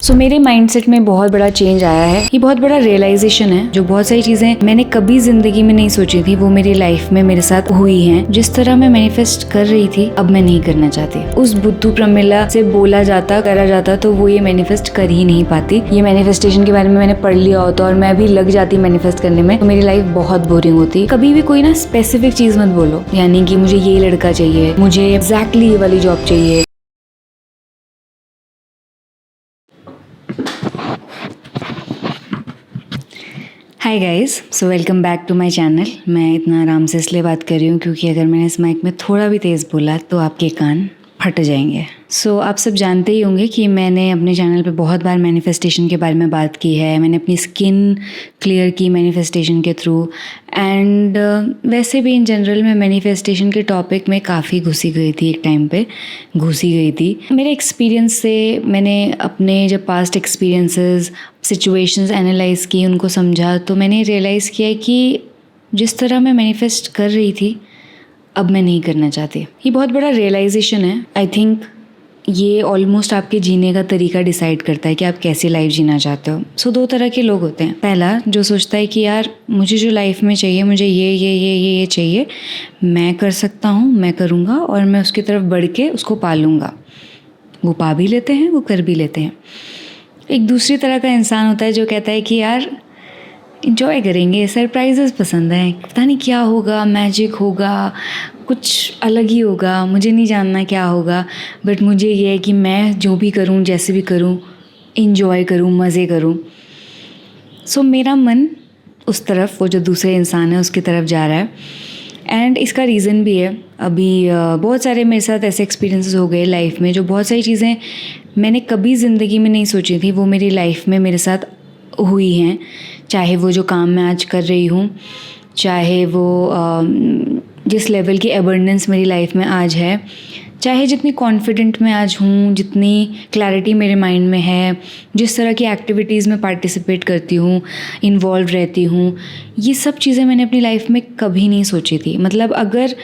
सो मेरे माइंडसेट में बहुत बड़ा चेंज आया है। ये बहुत बड़ा रियलाइजेशन है। जो बहुत सारी चीजें मैंने कभी जिंदगी में नहीं सोची थी वो मेरी लाइफ में मेरे साथ हुई हैं। जिस तरह मैं मैनिफेस्ट कर रही थी अब मैं नहीं करना चाहती। उस बुद्धू प्रमिला से बोला जाता करा जाता तो वो ये मैनिफेस्ट कर ही नहीं पाती। ये मैनिफेस्टेशन के बारे में मैंने पढ़ लिया होता और मैं भी लग जाती मैनिफेस्ट करने में तो मेरी लाइफ बहुत बोरिंग होती। कभी भी कोई ना स्पेसिफिक चीज मत बोलो, यानी कि मुझे ये लड़का चाहिए, मुझे एग्जैक्टली ये वाली जॉब चाहिए। Hi guys, so welcome back to my channel. मैं इतना आराम से इसलिए बात कर रही हूँ क्योंकि अगर मैंने इस माइक में थोड़ा भी तेज़ बोला तो आपके कान फट जाएंगे। सो आप सब जानते ही होंगे कि मैंने अपने चैनल पे बहुत बार मैनिफेस्टेशन के बारे में बात की है। मैंने अपनी स्किन क्लियर की मैनिफेस्टेशन के थ्रू एंड वैसे भी इन जनरल मैं मैनिफेस्टेशन के टॉपिक में काफ़ी घुसी गई थी। एक टाइम पे घुसी गई थी। मेरे एक्सपीरियंस से मैंने अपने जब पास्ट एक्सपीरियंसेस सिचुएशंस एनालाइज की, उनको समझा तो मैंने रियलाइज़ किया कि जिस तरह मैं मैनिफेस्ट कर रही थी अब मैं नहीं करना चाहती। ये बहुत बड़ा रियलाइजेशन है। आई थिंक ये ऑलमोस्ट आपके जीने का तरीका डिसाइड करता है कि आप कैसी लाइफ जीना चाहते हो। सो दो तरह के लोग होते हैं। पहला जो सोचता है कि यार मुझे जो लाइफ में चाहिए, मुझे ये चाहिए, मैं कर सकता हूँ, मैं करूँगा और मैं उसकी तरफ बढ़ के उसको पालूँगा। वो पा भी लेते हैं, वो कर भी लेते हैं। एक दूसरी तरह का इंसान होता है जो कहता है कि यार इंजॉय करेंगे, सरप्राइजेस पसंद हैं, पता नहीं क्या होगा, मैजिक होगा, कुछ अलग ही होगा, मुझे नहीं जानना क्या होगा, बट मुझे ये है कि मैं जो भी करूं, जैसे भी करूं, इंजॉय करूं, मज़े करूं। सो मेरा मन उस तरफ, वो जो दूसरे इंसान है उसकी तरफ जा रहा है। एंड इसका रीज़न भी है। अभी बहुत सारे मेरे साथ ऐसे एक्सपीरियंसेस हो गए लाइफ में, जो बहुत सारी चीज़ें मैंने कभी ज़िंदगी में नहीं सोची थी वो मेरी लाइफ में मेरे साथ हुई हैं। चाहे वो जो काम मैं आज कर रही हूँ, चाहे वो जिस लेवल की एबंडेंस मेरी लाइफ में आज है, चाहे जितनी कॉन्फिडेंट मैं आज हूँ, जितनी क्लैरिटी मेरे माइंड में है, जिस तरह की एक्टिविटीज़ में पार्टिसिपेट करती हूँ, इन्वॉल्व रहती हूँ, ये सब चीज़ें मैंने अपनी लाइफ में कभी नहीं सोची थी। मतलब अगर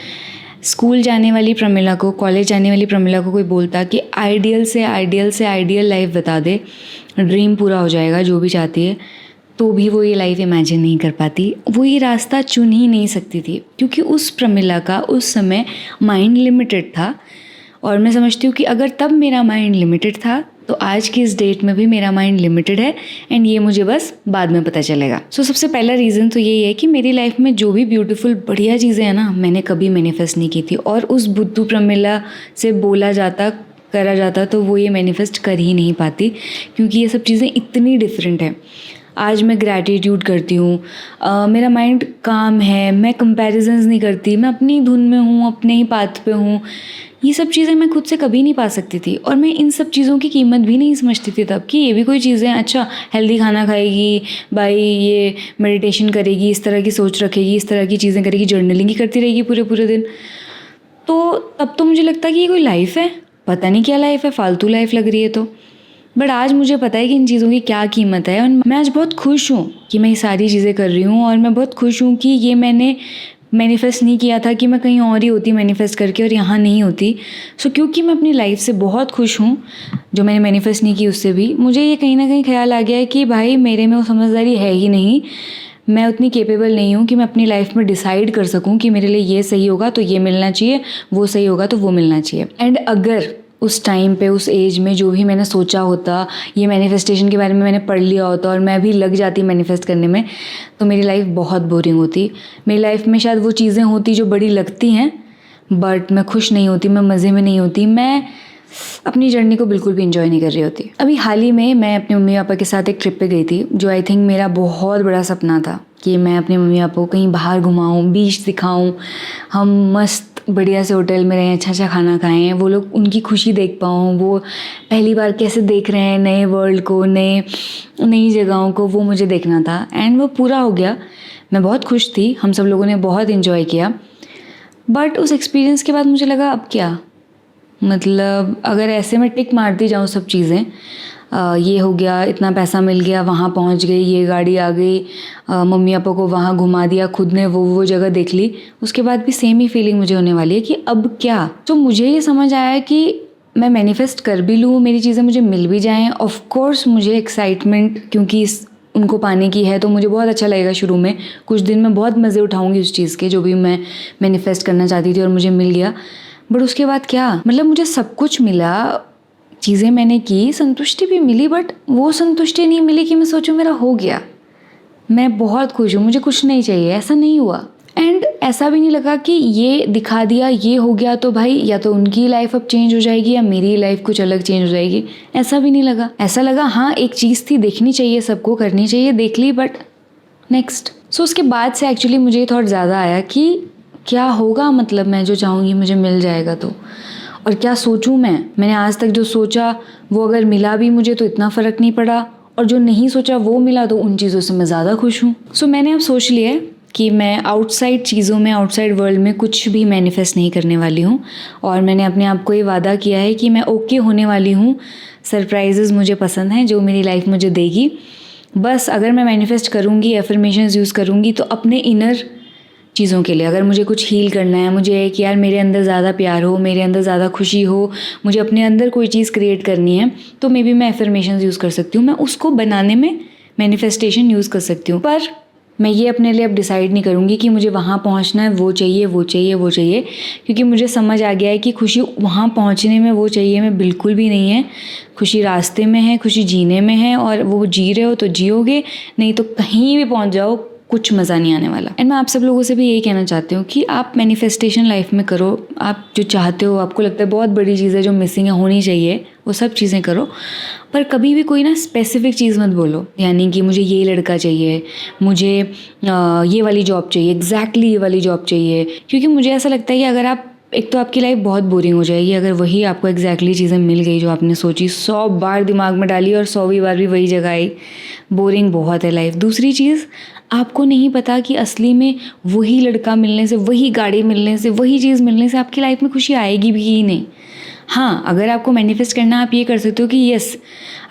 स्कूल जाने वाली प्रमिला को, कॉलेज जाने वाली प्रमिला को कोई बोलता कि आइडियल से आइडियल लाइफ बता दे, ड्रीम पूरा हो जाएगा जो भी चाहती है, तो भी वो ये लाइफ इमेजिन नहीं कर पाती, वो ये रास्ता चुन ही नहीं सकती थी क्योंकि उस प्रमिला का उस समय माइंड लिमिटेड था। और मैं समझती हूँ कि अगर तब मेरा माइंड लिमिटेड था तो आज की इस डेट में भी मेरा माइंड लिमिटेड है एंड ये मुझे बस बाद में पता चलेगा। सो सबसे पहला रीज़न तो यही है कि मेरी लाइफ में जो भी ब्यूटीफुल बढ़िया चीज़ें हैं ना, मैंने कभी मैनिफेस्ट नहीं की थी। और उस बुद्धू प्रमिला से बोला जाता करा जाता तो वो ये मैनिफेस्ट कर ही नहीं पाती क्योंकि ये सब चीज़ें इतनी डिफरेंट है। आज मैं ग्रैटिट्यूड करती हूँ, मेरा माइंड काम है, मैं कंपैरिजन्स नहीं करती, मैं अपनी धुन में हूँ, अपने ही पाथ पे हूँ। ये सब चीज़ें मैं खुद से कभी नहीं पा सकती थी और मैं इन सब चीज़ों की कीमत भी नहीं समझती थी तब कि ये भी कोई चीज़ें। अच्छा, हेल्दी खाना खाएगी भाई, ये मेडिटेशन करेगी, इस तरह की सोच रखेगी, इस तरह की चीज़ें करेगी, जर्नलिंग ही करती रहेगी पूरे पूरे दिन, तो तब तो मुझे लगता कि ये कोई लाइफ है, पता नहीं क्या लाइफ है, फालतू लाइफ लग रही है। तो बट आज मुझे पता है कि इन चीज़ों की क्या कीमत है और मैं आज बहुत खुश हूँ कि मैं ये सारी चीज़ें कर रही हूँ। और मैं बहुत खुश हूँ कि ये मैंने मैनिफेस्ट नहीं किया था कि मैं कहीं और ही होती मैनिफेस्ट करके और यहाँ नहीं होती। सो क्योंकि मैं अपनी लाइफ से बहुत खुश हूँ, जो मैंने मैनिफेस्ट नहीं की उससे भी, मुझे ये कहीं ना कहीं ख्याल आ गया है कि भाई मेरे में वो समझदारी है ही नहीं, मैं उतनी केपेबल नहीं हूँ कि मैं अपनी लाइफ में डिसाइड कर सकूँ कि मेरे लिए ये सही होगा तो ये मिलना चाहिए, वो सही होगा तो वो मिलना चाहिए। एंड अगर उस टाइम पे, उस एज में जो भी मैंने सोचा होता, ये मैनिफेस्टेशन के बारे में मैंने पढ़ लिया होता और मैं भी लग जाती मैनिफेस्ट करने में, तो मेरी लाइफ बहुत बोरिंग होती। मेरी लाइफ में शायद वो चीज़ें होती जो बड़ी लगती हैं बट मैं खुश नहीं होती, मैं मज़े में नहीं होती, मैं अपनी जर्नी को बिल्कुल भी इंजॉय नहीं कर रही होती। अभी हाल ही में मैं अपने मम्मी पापा के साथ एक ट्रिप पे गई थी, जो आई थिंक मेरा बहुत बड़ा सपना था कि मैं अपने मम्मी पापा को कहीं बाहर घुमाऊँ, बीच दिखाऊँ, हम मस्त बढ़िया से होटल में रहें, अच्छा खाना खाएं, वो लोग उनकी खुशी देख पाऊँ, वो पहली बार कैसे देख रहे हैं नए वर्ल्ड को, नई जगहों को, वो मुझे देखना था। एंड वो पूरा हो गया, मैं बहुत खुश थी, हम सब लोगों ने बहुत इन्जॉय किया। बट उस एक्सपीरियंस के बाद मुझे लगा अब क्या, मतलब अगर ऐसे मैं टिक मारती जाऊँ सब चीज़ें, ये हो गया, इतना पैसा मिल गया, वहाँ पहुँच गई, ये गाड़ी आ गई, मम्मी पापा को वहाँ घुमा दिया, खुद ने वो जगह देख ली, उसके बाद भी सेम ही फीलिंग मुझे होने वाली है कि अब क्या। तो मुझे ये समझ आया कि मैं मैनिफेस्ट कर भी लूँ, मेरी चीज़ें मुझे मिल भी जाएं, ऑफ कोर्स मुझे एक्साइटमेंट क्योंकि उनको पाने की है तो मुझे बहुत अच्छा लगेगा। शुरू में कुछ दिन मैं बहुत मज़े उठाऊंगी उस चीज़ के जो भी मैं मैनिफेस्ट करना चाहती थी और मुझे मिल गया। बट उसके बाद क्या, मतलब मुझे सब कुछ मिला, चीज़ें मैंने की, संतुष्टि भी मिली, बट वो संतुष्टि नहीं मिली कि मैं सोचूं मेरा हो गया, मैं बहुत खुश हूँ, मुझे कुछ नहीं चाहिए, ऐसा नहीं हुआ। एंड ऐसा भी नहीं लगा कि ये दिखा दिया, ये हो गया तो भाई या तो उनकी लाइफ अब चेंज हो जाएगी या मेरी लाइफ कुछ अलग चेंज हो जाएगी, ऐसा भी नहीं लगा। ऐसा लगा हाँ एक चीज़ थी, देखनी चाहिए, सबको करनी चाहिए, देख ली, बट नेक्स्ट। सो उसके बाद से एक्चुअली मुझे थॉट ज़्यादा आया कि क्या होगा, मतलब मैं जो चाहूँगी मुझे मिल जाएगा तो, और क्या सोचूं मैंने आज तक जो सोचा वो अगर मिला भी मुझे तो इतना फ़र्क नहीं पड़ा, और जो नहीं सोचा वो मिला तो उन चीज़ों से मैं ज़्यादा खुश हूँ। सो मैंने अब सोच लिया है कि मैं आउटसाइड चीज़ों में, आउटसाइड वर्ल्ड में कुछ भी मैनिफेस्ट नहीं करने वाली हूँ, और मैंने अपने आप को ये वादा किया है कि मैं ओके होने वाली हूँ। सरप्राइजेज़ मुझे पसंद हैं जो मेरी लाइफ मुझे देगी। बस अगर मैं मैनिफेस्ट करूँगी, एफर्मेशंस यूज़ करूँगी तो अपने इनर चीज़ों के लिए। अगर मुझे कुछ हील करना है, मुझे कि यार मेरे अंदर ज़्यादा प्यार हो, मेरे अंदर ज़्यादा खुशी हो, मुझे अपने अंदर कोई चीज़ क्रिएट करनी है, तो मे बी मैं एफर्मेशंस यूज़ कर सकती हूँ। मैं उसको बनाने में मैनिफेस्टेशन यूज़ कर सकती हूँ, पर मैं ये अपने लिए अब डिसाइड नहीं करूँगी कि मुझे वहाँ पहुँचना है, वो चाहिए, वो चाहिए, वो चाहिए, क्योंकि मुझे समझ आ गया है कि खुशी वहाँ पहुँचने में, वो चाहिए में बिल्कुल भी नहीं है। खुशी रास्ते में है, खुशी जीने में है, और वो जी रहे हो तो जियोगे, नहीं तो कहीं भी पहुँच जाओ कुछ मज़ा नहीं आने वाला। एंड मैं आप सब लोगों से भी यही कहना चाहती हूँ कि आप मैनिफेस्टेशन लाइफ में करो। आप जो चाहते हो, आपको लगता है बहुत बड़ी चीज़ है जो मिसिंग है, होनी चाहिए, वो सब चीज़ें करो, पर कभी भी कोई ना स्पेसिफिक चीज़ मत बोलो, यानी कि मुझे ये लड़का चाहिए, मुझे ये वाली जॉब चाहिए, एग्जैक्टली ये वाली जॉब चाहिए, क्योंकि मुझे ऐसा लगता है कि अगर आप, एक तो आपकी लाइफ बहुत बोरिंग हो जाएगी अगर वही आपको एग्जैक्टली चीज़ें मिल गई जो आपने सोची, 100 बार दिमाग में डाली और 100वीं बार भी वही जगह आई, बोरिंग बहुत है लाइफ। दूसरी चीज़, आपको नहीं पता कि असली में वही लड़का मिलने से, वही गाड़ी मिलने से, वही चीज़ मिलने से आपकी लाइफ में खुशी आएगी भी ही नहीं। हाँ, अगर आपको मैनिफेस्ट करना, आप ये कर सकते हो कि यस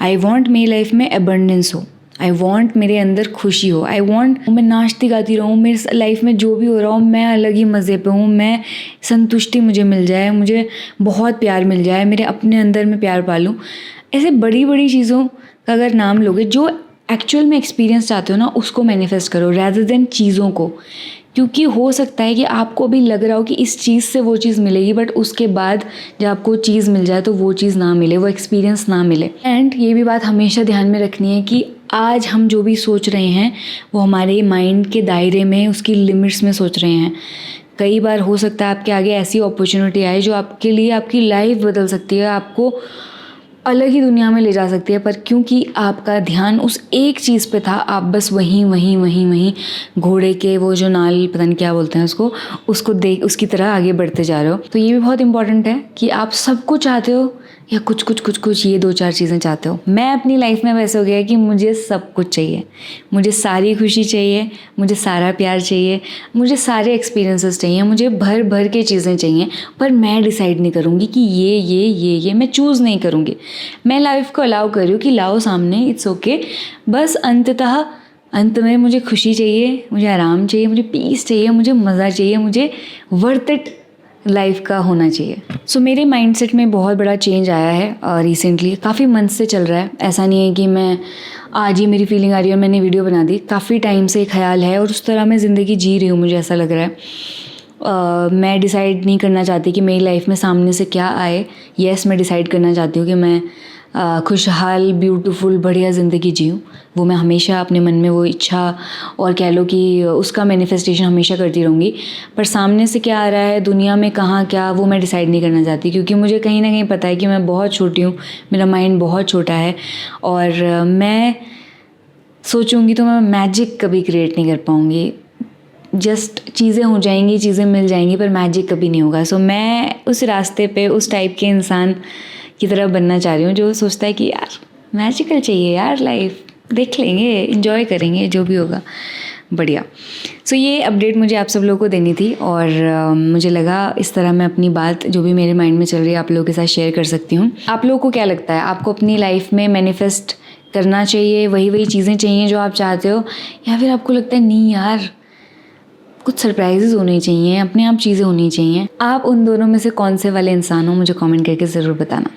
आई वॉन्ट मेरी लाइफ में अबंडेंस हो, आई वॉन्ट मेरे अंदर खुशी हो, आई वॉन्ट मैं नाचती गाती रहूँ, मेरी लाइफ में जो भी हो रहा हो मैं अलग ही मज़े पे हूँ, मैं संतुष्टि मुझे मिल जाए, मुझे बहुत प्यार मिल जाए, मेरे अपने अंदर में प्यार पालूँ। ऐसे बड़ी बड़ी चीज़ों का अगर नाम लोगे, जो एक्चुअल में एक्सपीरियंस चाहते हो ना, उसको मैनिफेस्ट करो रैदर देन चीज़ों को, क्योंकि हो सकता है कि आपको भी लग रहा हो कि इस चीज़ से वो चीज़ मिलेगी, बट उसके बाद जब आपको चीज़ मिल जाए तो वो चीज़ ना मिले, वो एक्सपीरियंस ना मिले। एंड ये भी बात हमेशा ध्यान में रखनी है कि आज हम जो भी सोच रहे हैं वो हमारे माइंड के दायरे में, उसकी लिमिट्स में सोच रहे हैं। कई बार हो सकता है आपके आगे ऐसी अपॉर्चुनिटी आए जो आपके लिए आपकी लाइफ बदल सकती है, आपको अलग ही दुनिया में ले जा सकती है, पर क्योंकि आपका ध्यान उस एक चीज़ पे था, आप बस वहीं घोड़े के वो जो नाल, पता नहीं क्या बोलते हैं उसको देख उसकी तरह आगे बढ़ते जा रहे हो। तो ये भी बहुत इंपॉर्टेंट है कि आप सब कुछ चाहते हो या कुछ ये 2-4 चीज़ें चाहते हो। मैं अपनी लाइफ में वैसे हो गया है कि मुझे सब कुछ चाहिए, मुझे सारी खुशी चाहिए, मुझे सारा प्यार चाहिए, मुझे सारे एक्सपीरियंसेस चाहिए, मुझे भर भर के चीज़ें चाहिए, पर मैं डिसाइड नहीं करूँगी कि ये मैं चूज़ नहीं करूँगी। मैं लाइफ को अलाउ कर रही हूँ कि लाओ सामने, इट्स ओके। बस अंत में मुझे खुशी चाहिए, मुझे आराम चाहिए, मुझे पीस चाहिए, मुझे मज़ा चाहिए, मुझे वर्थ इट लाइफ का होना चाहिए। सो मेरे माइंडसेट में बहुत बड़ा चेंज आया है रिसेंटली, काफ़ी मंथ से चल रहा है। ऐसा नहीं है कि मैं आज ही मेरी फीलिंग आ रही है और मैंने वीडियो बना दी, काफ़ी टाइम से ख्याल है और उस तरह मैं ज़िंदगी जी रही हूँ, मुझे ऐसा लग रहा है। मैं डिसाइड नहीं करना चाहती कि मेरी लाइफ में सामने से क्या आए। येस, मैं डिसाइड करना चाहती हूँ कि मैं खुशहाल, ब्यूटीफुल, बढ़िया ज़िंदगी जीऊँ। वो मैं हमेशा अपने मन में वो इच्छा और कह लो कि उसका मैनिफेस्टेशन हमेशा करती रहूँगी। पर सामने से क्या आ रहा है, दुनिया में कहाँ क्या, वो मैं डिसाइड नहीं करना चाहती, क्योंकि मुझे कहीं ना कहीं पता है कि मैं बहुत छोटी हूँ, मेरा माइंड बहुत छोटा है, और मैं सोचूंगी तो मैं मैजिक कभी क्रिएट नहीं कर पाऊँगी। जस्ट चीज़ें हो जाएंगी, चीज़ें मिल जाएंगी, पर मैजिक कभी नहीं होगा। सो मैं उस रास्ते पे उस टाइप के इंसान की तरह बनना चाह रही हूँ जो सोचता है कि यार मैजिकल चाहिए यार, लाइफ देख लेंगे, एंजॉय करेंगे, जो भी होगा बढ़िया। सो ये अपडेट मुझे आप सब लोगों को देनी थी, और मुझे लगा इस तरह मैं अपनी बात जो भी मेरे माइंड में चल रही है आप लोगों के साथ शेयर कर सकती हूँ। आप लोगों को क्या लगता है, आपको अपनी लाइफ में मैनिफेस्ट करना चाहिए, वही चीज़ें चाहिए जो आप चाहते हो, या फिर आपको लगता है नहीं यार कुछ सरप्राइजेस होने चाहिए, अपने आप चीज़ें होनी चाहिए। आप उन दोनों में से कौन से वाले इंसान हो, मुझे कमेंट करके ज़रूर बताना।